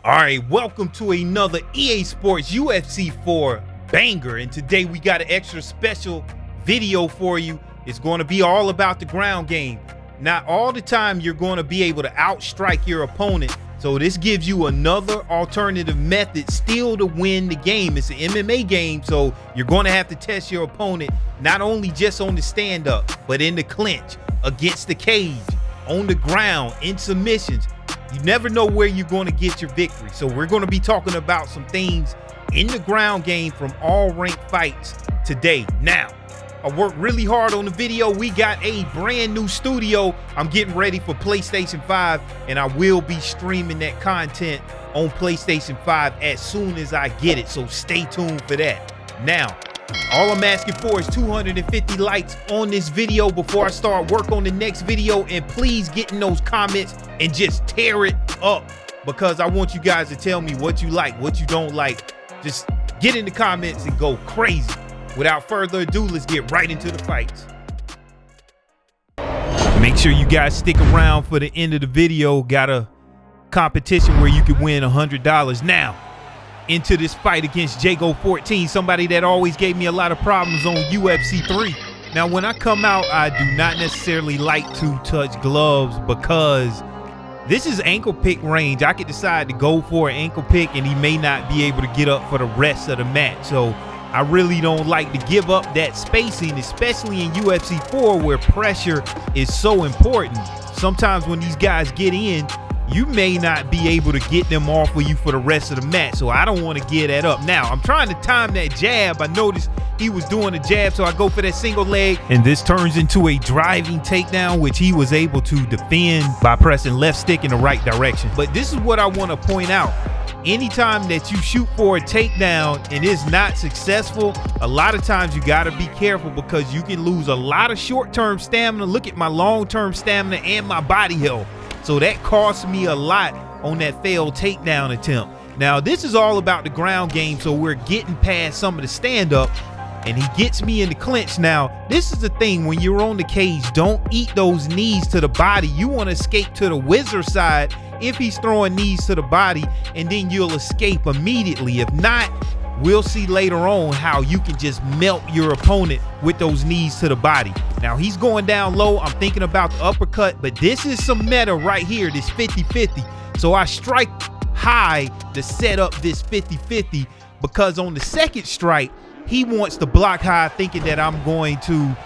All right, welcome to another EA Sports UFC 4 banger, and today we got an extra special video for you. It's going to be all about the ground game. Not all the time you're going to be able to outstrike your opponent, so this gives you another alternative method still to win the game. It's an MMA game, so you're going to have to test your opponent not only just on the stand-up, but in the clinch, against the cage, on the ground, in submissions. You never know where you're going to get your victory. So we're going to be talking about some things in the ground game from all ranked fights today. Now, I worked really hard on the video. We got a brand new studio. I'm getting ready for PlayStation 5, and I will be streaming that content on PlayStation 5 as soon as I get it. So stay tuned for that. Now, all I'm asking for is 250 likes on this video before I start work on the next video, and please get in those comments and just tear it up, because I want you guys to tell me what you like, what you don't like. Just get in the comments and go crazy. Without further ado, let's get right into the fights. Make sure you guys stick around for the end of the video. Got a competition where you can win $100. Now, into this fight against Jago 14, somebody that always gave me a lot of problems on UFC 3. Now, when I come out, I do not necessarily like to touch gloves because this is ankle pick range. I could decide to go for an ankle pick and he may not be able to get up for the rest of the match. So I really don't like to give up that spacing, especially in UFC 4 where pressure is so important. Sometimes when these guys get in, you may not be able to get them off of you for the rest of the match, so I don't want to give that up. Now, I'm trying to time that jab. I noticed he was doing a jab, so I go for that single leg, and this turns into a driving takedown, which he was able to defend by pressing left stick in the right direction. But this is what I want to point out. Anytime that you shoot for a takedown and it's not successful, a lot of times you got to be careful because you can lose a lot of short-term stamina. Look at my long-term stamina and my body health. So that cost me a lot on that failed takedown attempt. Now, this is all about the ground game, so we're getting past some of the stand-up, and he gets me in the clinch. Now, this is the thing. When you're on the cage, don't eat those knees to the body. You want to escape to the wizard side if he's throwing knees to the body, and then you'll escape immediately. If not, we'll see later on how you can just melt your opponent with those knees to the body. Now, he's going down low. I'm thinking about the uppercut, but this is some meta right here, this 50-50. So I strike high to set up this 50-50 because on the second strike, he wants to block high, thinking that I'm going to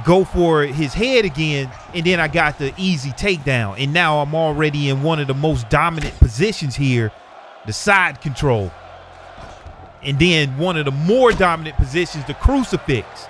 go for his head again, and then I got the easy takedown. And now I'm already in one of the most dominant positions here, the side control. And then one of the more dominant positions, the crucifix.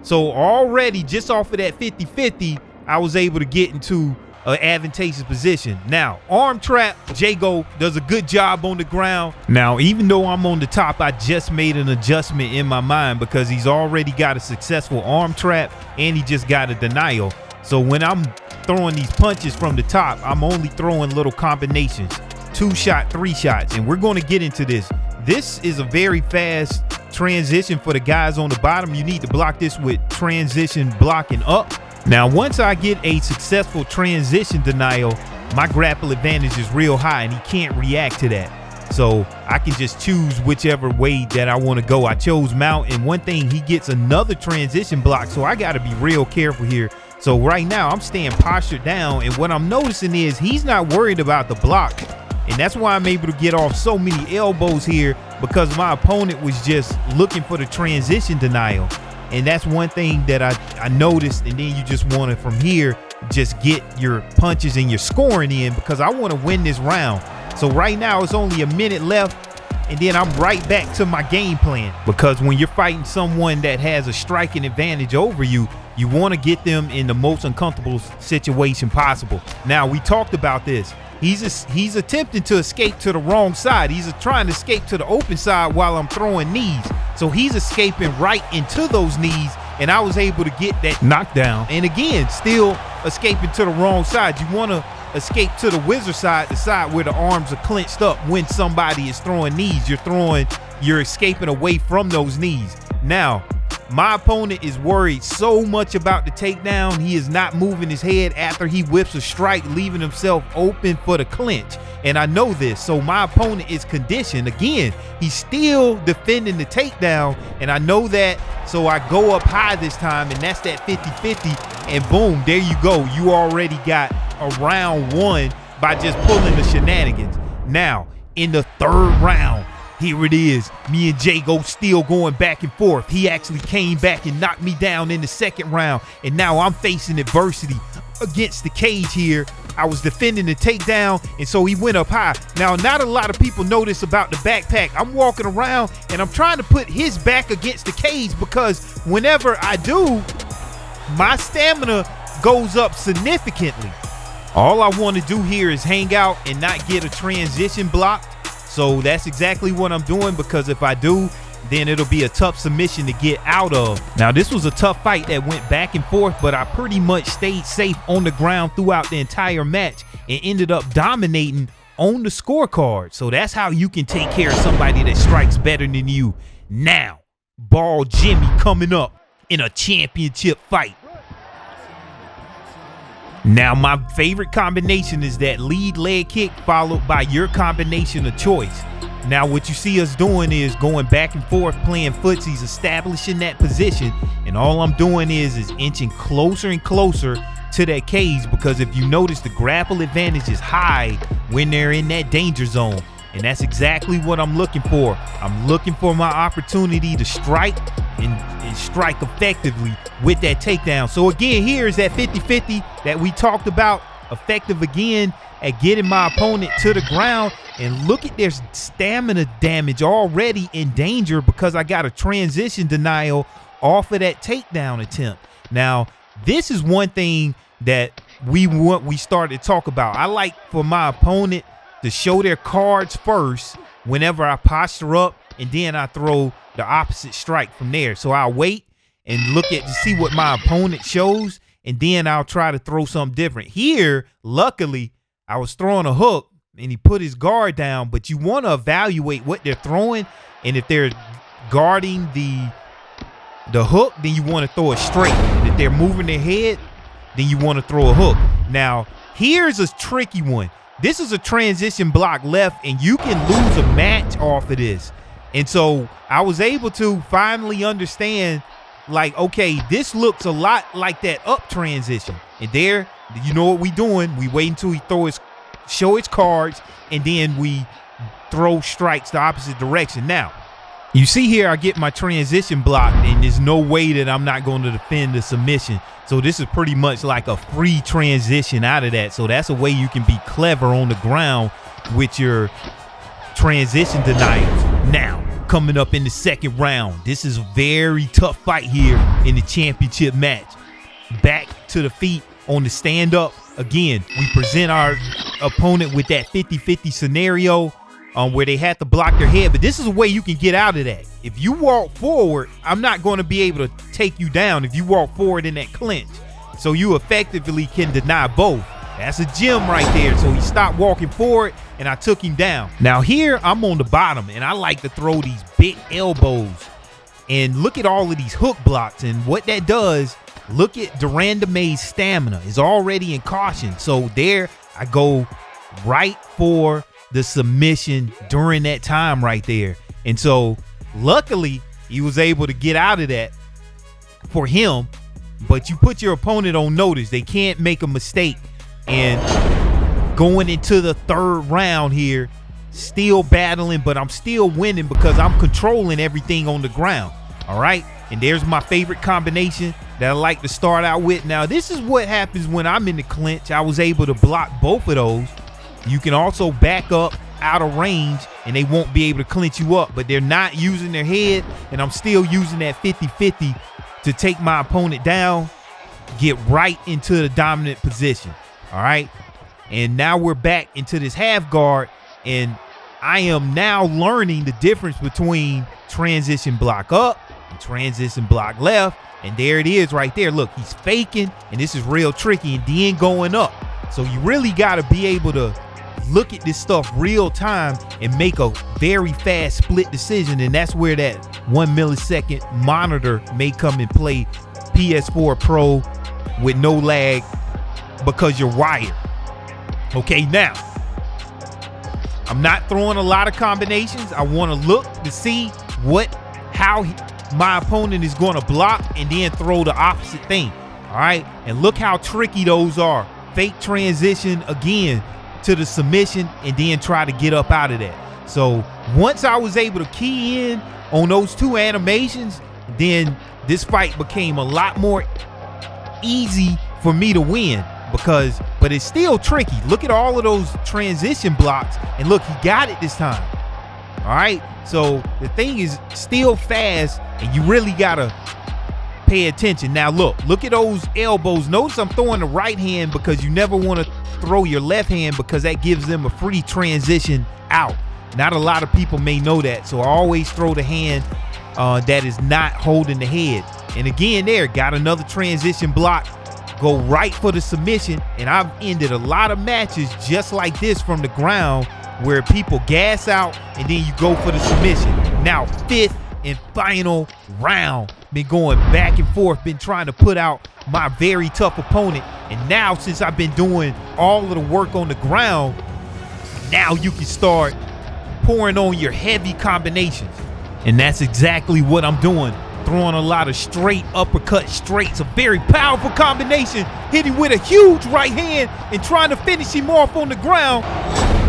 So already just off of that 50-50, I was able to get into an advantageous position. Now, arm trap, Jago does a good job on the ground. Now, even though I'm on the top, I just made an adjustment in my mind because he's already got a successful arm trap and he just got a denial. So when I'm throwing these punches from the top, I'm only throwing little combinations, 2-shot, 3 shots, and we're going to get into this. This is a very fast transition for the guys on the bottom. You need to block this with transition blocking up. Now, once I get a successful transition denial, my grapple advantage is real high and he can't react to that. So I can just choose whichever way that I want to go. I chose mount, and one thing, he gets another transition block, so I got to be real careful here. So right now I'm staying postured down, and what I'm noticing is he's not worried about the block. And that's why I'm able to get off so many elbows here, because my opponent was just looking for the transition denial. And that's one thing that I noticed. And then you just want to, from here, just get your punches and your scoring in, because I want to win this round. So right now it's only a minute left, and then I'm right back to my game plan, because when you're fighting someone that has a striking advantage over you, you want to get them in the most uncomfortable situation possible. Now, we talked about this. He's attempting to escape to the wrong side. He's trying to escape to the open side while I'm throwing knees. So he's escaping right into those knees, and I was able to get that knockdown. And again, still escaping to the wrong side. You want to escape to the wizard side, the side where the arms are clenched up. When somebody is throwing knees, you're escaping away from those knees. Now, My opponent is worried so much about the takedown, he is not moving his head after he whips a strike, leaving himself open for the clinch. And I know this, so my opponent is conditioned. Again, he's still defending the takedown, and I know that, so I go up high this time, and that's that 50-50, and boom, there you go. You already got a round one by just pulling the shenanigans. Now, in the third round, here it is. Me and Jago still going back and forth. He actually came back and knocked me down in the second round, and now I'm facing adversity against the cage here. I was defending the takedown, and so he went up high. Now, not a lot of people know this about the backpack. I'm walking around, and I'm trying to put his back against the cage because whenever I do, my stamina goes up significantly. All I want to do here is hang out and not get a transition block. So that's exactly what I'm doing, because if I do, then it'll be a tough submission to get out of. Now, this was a tough fight that went back and forth, but I pretty much stayed safe on the ground throughout the entire match and ended up dominating on the scorecard. So that's how you can take care of somebody that strikes better than you. Now, Ball Jimmy coming up in a championship fight. Now, my favorite combination is that lead leg kick followed by your combination of choice. Now, what you see us doing is going back and forth, playing footsies, establishing that position, and all I'm doing is inching closer and closer to that cage, because if you notice, the grapple advantage is high when they're in that danger zone, and that's exactly what I'm looking for. I'm looking for my opportunity to strike and strike effectively with that takedown. So again, here's that 50-50 that we talked about, effective again at getting my opponent to the ground. And look at their stamina damage already in danger because I got a transition denial off of that takedown attempt. Now, this is one thing that we started to talk about. I like for my opponent to show their cards first whenever I posture up, and then I throw the opposite strike from there. So I'll wait and look at to see what my opponent shows, and then I'll try to throw something different. Here, luckily, I was throwing a hook and he put his guard down, but you want to evaluate what they're throwing, and if they're guarding the hook, then you want to throw it straight. And if they're moving their head, then you want to throw a hook. Now, here's a tricky one. This is a transition block left, and you can lose a match off of this. And so I was able to finally understand, like, okay, this looks a lot like that up transition. And there, you know what we doing? We wait until he show his cards, and then we throw strikes the opposite direction. Now, you see here, I get my transition blocked, and there's no way that I'm not going to defend the submission. So this is pretty much like a free transition out of that. So that's a way you can be clever on the ground with your transition denials. Now, coming up in the second round, this is a very tough fight here in the championship match. Back to the feet on the stand-up. Again, we present our opponent with that 50-50 scenario where they have to block their head, but this is a way you can get out of that. If you walk forward, I'm not going to be able to take you down if you walk forward in that clinch. So you effectively can deny both. That's a gem right there. So he stopped walking forward, and I took him down. Now here, I'm on the bottom, and I like to throw these big elbows. And look at all of these hook blocks, and what that does, look at Duranda May's stamina is already in caution. So there I go right for the submission during that time right there. And so luckily he was able to get out of that for him, but you put your opponent on notice. They can't make a mistake. And going into the third round here, still battling, but I'm still winning because I'm controlling everything on the ground. All right, and there's my favorite combination that I like to start out with. Now, this is what happens when I'm in the clinch. I was able to block both of those. You can also back up out of range, and they won't be able to clinch you up, but they're not using their head, and I'm still using that 50-50 to take my opponent down, get right into the dominant position. All right, and now we're back into this half guard, and I am now learning the difference between transition block up and transition block left, and there it is right there. Look, he's faking, and this is real tricky, and then going up. So you really got to be able to look at this stuff real time and make a very fast split decision. And that's where that 1 millisecond monitor may come in play. PS4 Pro with no lag because you're wired. Okay, now I'm not throwing a lot of combinations. I want to look to see how my opponent is going to block and then throw the opposite thing. All right, and look how tricky those are. Fake transition again to the submission and then try to get up out of that. So once I was able to key in on those two animations, then this fight became a lot more easy for me to win but it's still tricky. Look at all of those transition blocks and look, he got it this time. All right, so the thing is still fast and you really gotta pay attention. Now look at those elbows. Notice I'm throwing the right hand because you never want to throw your left hand because that gives them a free transition out. Not a lot of people may know that, so I always throw the hand that is not holding the head. And again, there, got another transition block, go right for the submission, and I've ended a lot of matches just like this from the ground where people gas out and then you go for the submission. Now, 5th and final round. Been going back and forth, been trying to put out my very tough opponent. And now, since I've been doing all of the work on the ground, now you can start pouring on your heavy combinations. And that's exactly what I'm doing. Throwing a lot of straight uppercut straights, a very powerful combination, hitting with a huge right hand and trying to finish him off on the ground.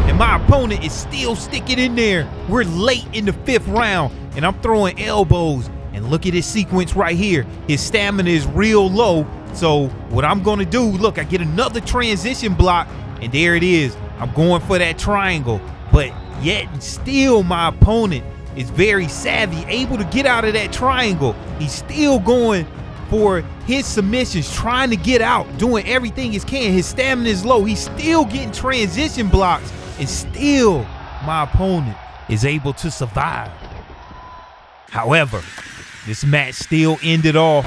And my opponent is still sticking in there. We're late in the 5th round and I'm throwing elbows. And look at this sequence right here. His stamina is real low. So what I'm gonna do, look, I get another transition block and there it is. I'm going for that triangle, but yet and still my opponent is very savvy, able to get out of that triangle. He's still going for his submissions, trying to get out, doing everything he can. His stamina is low. He's still getting transition blocks, and still my opponent is able to survive. However, this match still ended off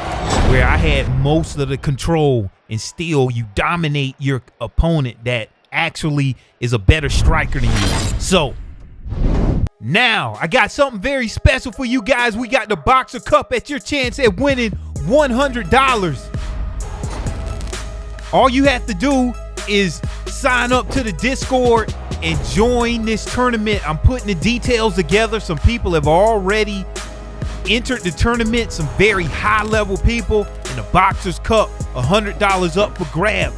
where I had most of the control, and still you dominate your opponent that actually is a better striker than you. So now I got something very special for you guys. We got the Boxer Cup at your chance at winning $100. All you have to do is sign up to the Discord and join this tournament. I'm putting the details together. Some people have already entered the tournament, some very high level people, and the Boxers Cup, $100 up for grab.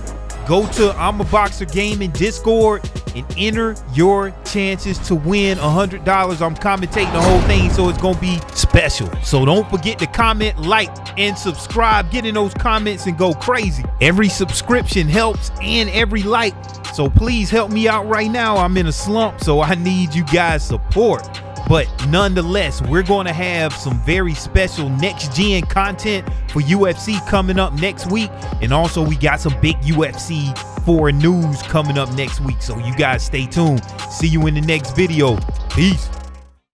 Go to IMUHBOXER Gaming Discord and enter your chances to win $100. I'm commentating the whole thing, so it's gonna be special. So don't forget to comment, like, and subscribe. Get in those comments and go crazy. Every subscription helps and every like. So please help me out right now. I'm in a slump, so I need you guys' support. But nonetheless, we're going to have some very special next-gen content for UFC coming up next week. And also, we got some big UFC 4 news coming up next week. So you guys stay tuned. See you in the next video. Peace.